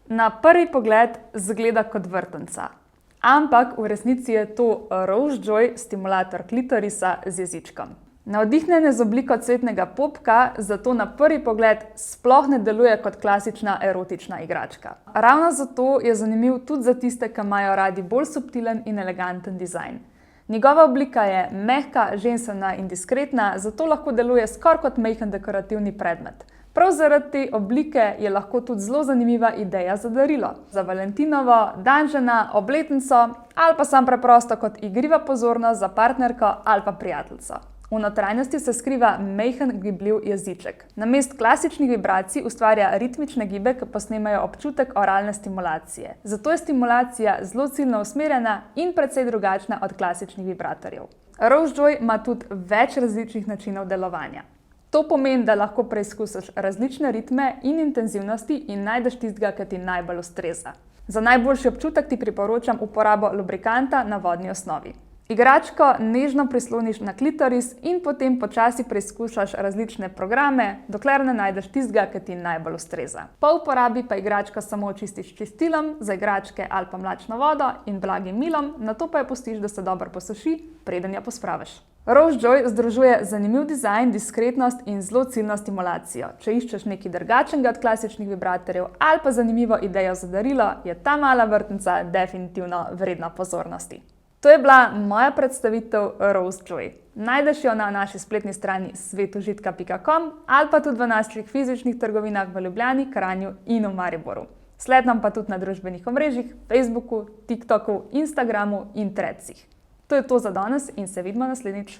Na prvi pogled zgleda kot vrtnica, ampak v resnici je to Rose Joy stimulator klitorisa z jezičkom. Navdihnjen je z obliko cvetnega popka, zato na prvi pogled sploh ne deluje kot klasična erotična igračka. Ravno zato je zanimiv tudi za tiste, ki imajo radi bolj subtilen in eleganten dizajn. Njegova oblika je mehka, ženstvena in diskretna, zato lahko deluje skoraj kot majhen dekorativni predmet. Prav zaradi te oblike je lahko tudi zelo zanimiva ideja za darilo. Za valentinovo, dan žena, obletnico ali pa sam preprosto kot igriva pozornost za partnerko ali pa prijateljico. V notranjosti se skriva majhen gibljiv jeziček. Namesto klasičnih vibracij ustvarja ritmične gibe, ki posnemajo občutek oralne stimulacije. Zato je stimulacija zelo ciljno usmerjena in precej drugačna od klasičnih vibratorjev. Rose Joy ima tudi več različnih načinov delovanja. To pomeni, da lahko preizkusiš različne ritme in intenzivnosti in najdeš tistega, ki ti najbolj ustreza. Za najboljši občutek ti priporočam uporabo lubrikanta na vodni osnovi. Igračko nežno prisloniš na klitoris in potem počasi preizkušaš različne programe, dokler ne najdeš tistega, ki ti najbolj ustreza. Po uporabi pa igračko samo očistiš s čistilom za igračke ali pa mlačno vodo in blagim milom, nato pa jo pustiš, da se dobro posuši, preden jo pospraviš. Rose Joy združuje zanimiv dizajn, diskretnost in zelo ciljno stimulacijo. Če iščeš nekaj drugačnega od klasičnih vibratorjev ali pa zanimivo idejo za darilo, je ta mala vrtnica definitivno vredna pozornosti. To je bila moja predstavitev Rose Joy. Najdeš jo na naši spletni strani svetožitka.com ali pa tudi v naših fizičnih trgovinah v Ljubljani, Kranju in v Mariboru. Sled nam pa tudi na družbenih omrežjih, Facebooku, TikToku, Instagramu in Threadsih. To je to za danes in se vidimo naslednjič.